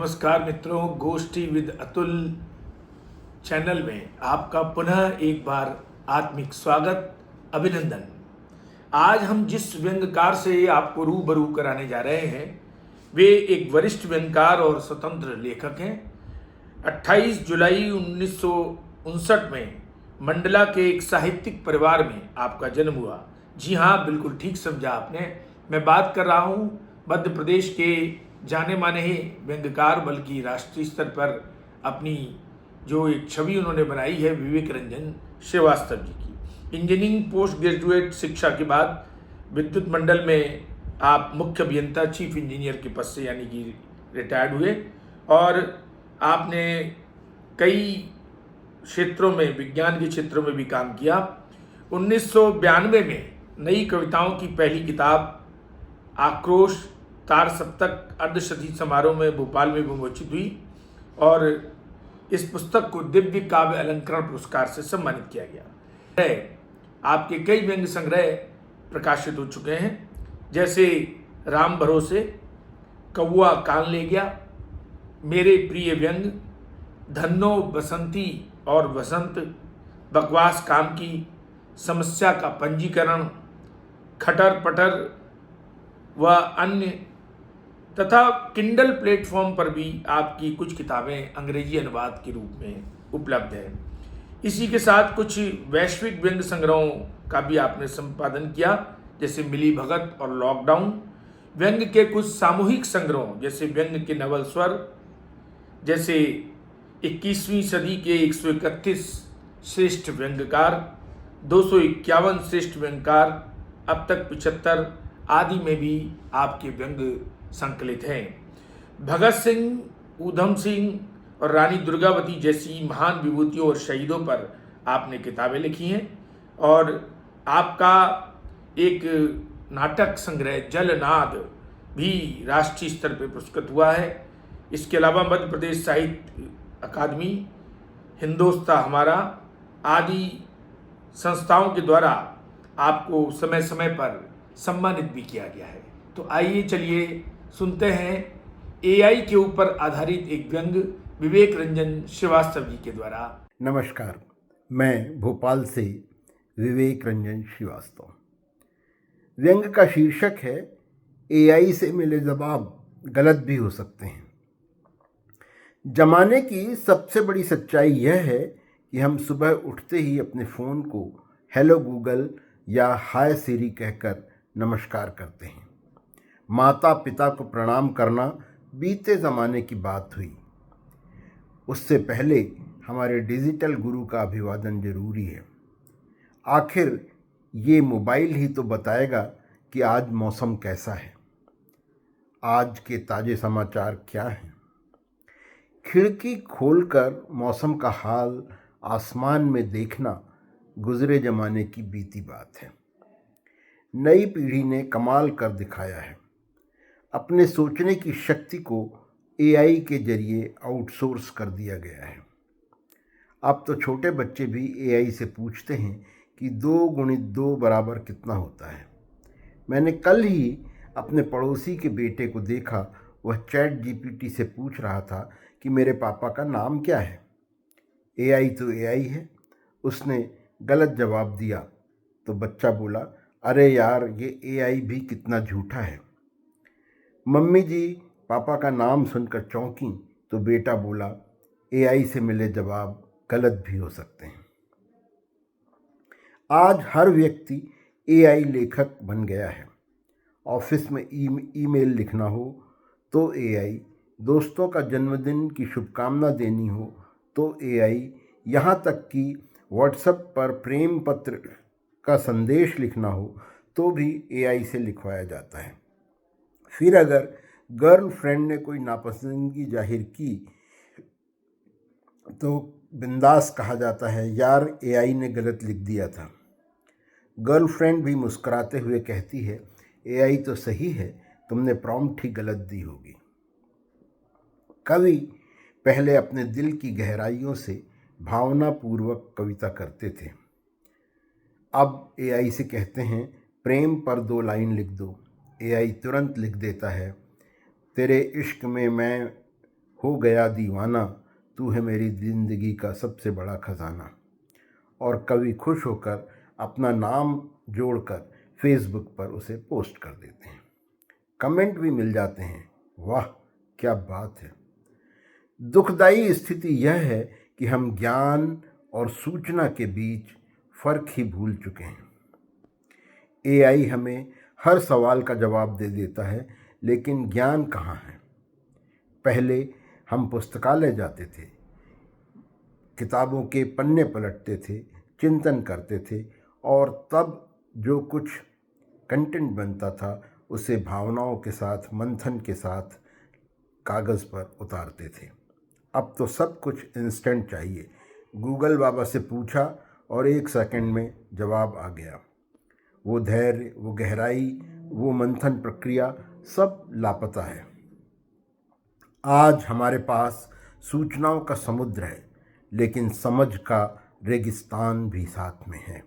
नमस्कार मित्रों, गोष्ठी विद अतुल चैनल में आपका पुनः एक बार आत्मिक स्वागत, अभिनंदन। आज हम जिस व्यंग्यकार से आपको रूबरू कराने जा रहे हैं वे एक वरिष्ठ व्यंग्यकार और स्वतंत्र लेखक हैं। 28 जुलाई 1959 में मंडला के एक साहित्यिक परिवार में आपका जन्म हुआ। जी हाँ, बिल्कुल ठीक समझा आपने। मैं बात कर रहा हूँ मध्य प्रदेश के जाने माने ही व्यंग्यकार, बल्कि राष्ट्रीय स्तर पर अपनी जो एक छवि उन्होंने बनाई है, विवेक रंजन श्रीवास्तव जी की। इंजीनियरिंग पोस्ट ग्रेजुएट शिक्षा के बाद विद्युत मंडल में आप मुख्य अभियंता चीफ इंजीनियर के पद से यानी कि रिटायर्ड हुए और आपने कई क्षेत्रों में, विज्ञान के क्षेत्रों में भी काम किया। 1992 में नई कविताओं की पहली किताब आक्रोश तार सप्तक अर्धशती समारोह में भोपाल में विमोचित हुई और इस पुस्तक को दिव्य काव्य अलंकरण पुरस्कार से सम्मानित किया गया है। आपके कई व्यंग्य संग्रह प्रकाशित हो चुके हैं, जैसे राम भरोसे, कौआ कान ले गया, मेरे प्रिय व्यंग, धन्नो बसंती और वसंत, बकवास काम की, समस्या का पंजीकरण, खटर पटर व अन्य, तथा किंडल प्लेटफॉर्म पर भी आपकी कुछ किताबें अंग्रेजी अनुवाद के रूप में उपलब्ध है। इसी के साथ कुछ वैश्विक व्यंग्य संग्रहों का भी आपने संपादन किया, जैसे मिली भगत और लॉकडाउन। व्यंग्य के कुछ सामूहिक संग्रहों जैसे व्यंग्य के नवल स्वर, जैसे 21वीं सदी के 131 श्रेष्ठ व्यंग्यकार, 251 श्रेष्ठ व्यंग्यकार, अब तक 75 आदि में भी आपके व्यंग्य संकलित हैं। भगत सिंह, ऊधम सिंह और रानी दुर्गावती जैसी महान विभूतियों और शहीदों पर आपने किताबें लिखी हैं और आपका एक नाटक संग्रह जलनाद भी राष्ट्रीय स्तर पर पुरस्कृत हुआ है। इसके अलावा मध्य प्रदेश साहित्य अकादमी, हिंदोस्तां हमारा आदि संस्थाओं के द्वारा आपको समय समय पर सम्मानित भी किया गया है। तो आइए चलिए सुनते हैं एआई के ऊपर आधारित एक व्यंग्य विवेक रंजन श्रीवास्तव जी के द्वारा। नमस्कार, मैं भोपाल से विवेक रंजन श्रीवास्तव। व्यंग्य का शीर्षक है एआई से मिले जवाब गलत भी हो सकते हैं। जमाने की सबसे बड़ी सच्चाई यह है कि हम सुबह उठते ही अपने फ़ोन को हेलो गूगल या हाय सिरी कहकर नमस्कार करते हैं। माता पिता को प्रणाम करना बीते ज़माने की बात हुई। उससे पहले हमारे डिजिटल गुरु का अभिवादन जरूरी है। आखिर ये मोबाइल ही तो बताएगा कि आज मौसम कैसा है, आज के ताज़े समाचार क्या हैं। खिड़की खोलकर मौसम का हाल आसमान में देखना गुजरे ज़माने की बीती बात है। नई पीढ़ी ने कमाल कर दिखाया है। अपने सोचने की शक्ति को एआई के जरिए आउटसोर्स कर दिया गया है। अब तो छोटे बच्चे भी एआई से पूछते हैं कि 2 गुणित 2 बराबर कितना होता है। मैंने कल ही अपने पड़ोसी के बेटे को देखा, वह चैट जीपीटी से पूछ रहा था कि मेरे पापा का नाम क्या है। एआई तो एआई है, उसने गलत जवाब दिया तो बच्चा बोला, अरे यार, ये एआई भी कितना झूठा है। मम्मी जी पापा का नाम सुनकर चौंकी तो बेटा बोला, एआई से मिले जवाब गलत भी हो सकते हैं। आज हर व्यक्ति एआई लेखक बन गया है। ऑफिस में ईमेल लिखना हो तो एआई, दोस्तों का जन्मदिन की शुभकामना देनी हो तो एआई, यहाँ तक कि व्हाट्सएप पर प्रेम पत्र का संदेश लिखना हो तो भी एआई से लिखवाया जाता है। फिर अगर गर्लफ्रेंड ने कोई नापसंदगी जाहिर की तो बिंदास कहा जाता है, यार एआई ने गलत लिख दिया था। गर्लफ्रेंड भी मुस्कुराते हुए कहती है, एआई तो सही है, तुमने प्रॉम्प्ट ही गलत दी होगी। कवि पहले अपने दिल की गहराइयों से भावनापूर्वक कविता करते थे। अब एआई से कहते हैं, प्रेम पर 2 लाइन लिख दो। एआई तुरंत लिख देता है, तेरे इश्क में मैं हो गया दीवाना, तू है मेरी ज़िंदगी का सबसे बड़ा खजाना। और कवि खुश होकर अपना नाम जोड़कर फेसबुक पर उसे पोस्ट कर देते हैं। कमेंट भी मिल जाते हैं। वाह क्या बात है। दुखदाई स्थिति यह है कि हम ज्ञान और सूचना के बीच फ़र्क ही भूल चुके हैं। एआई हमें हर सवाल का जवाब दे देता है, लेकिन ज्ञान कहाँ है? पहले हम पुस्तकालय जाते थे, किताबों के पन्ने पलटते थे, चिंतन करते थे और तब जो कुछ कंटेंट बनता था उसे भावनाओं के साथ, मंथन के साथ कागज़ पर उतारते थे। अब तो सब कुछ इंस्टेंट चाहिए। गूगल बाबा से पूछा और 1 सेकंड में जवाब आ गया। वो धैर्य, वो गहराई, वो मंथन प्रक्रिया सब लापता है। आज हमारे पास सूचनाओं का समुद्र है, लेकिन समझ का रेगिस्तान भी साथ में है।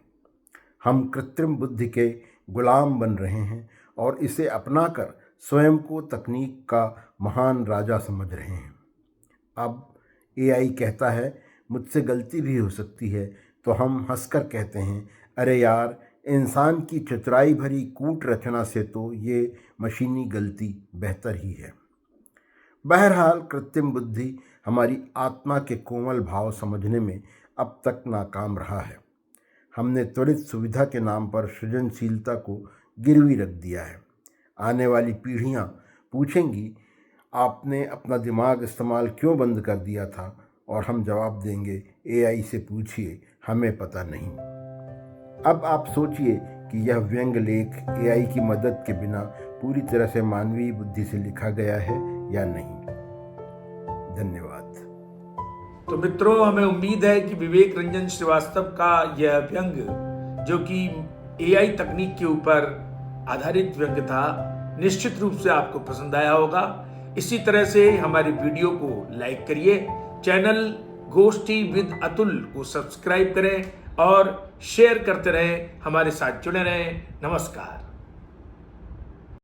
हम कृत्रिम बुद्धि के गुलाम बन रहे हैं और इसे अपनाकर स्वयं को तकनीक का महान राजा समझ रहे हैं। अब एआई कहता है मुझसे गलती भी हो सकती है, तो हम हंसकर कहते हैं अरे यार, इंसान की चतुराई भरी कूट रचना से तो ये मशीनी गलती बेहतर ही है। बहरहाल कृत्रिम बुद्धि हमारी आत्मा के कोमल भाव समझने में अब तक नाकाम रहा है। हमने त्वरित सुविधा के नाम पर सृजनशीलता को गिरवी रख दिया है। आने वाली पीढ़ियां पूछेंगी आपने अपना दिमाग इस्तेमाल क्यों बंद कर दिया था, और हम जवाब देंगे एआई से पूछिए, हमें पता नहीं। अब आप सोचिए कि यह व्यंग लेख एआई की मदद के बिना पूरी तरह से मानवीय बुद्धि से लिखा गया है या नहीं। धन्यवाद। तो मित्रों, हमें उम्मीद है कि विवेक रंजन श्रीवास्तव का यह व्यंग, जो कि एआई तकनीक के ऊपर आधारित व्यंग था, निश्चित रूप से आपको पसंद आया होगा। इसी तरह से हमारे वीडियो को लाइक करिए, चैनल गोष्ठी विद अतुल को सब्सक्राइब करें और शेयर करते रहें, हमारे साथ जुड़े रहें। नमस्कार।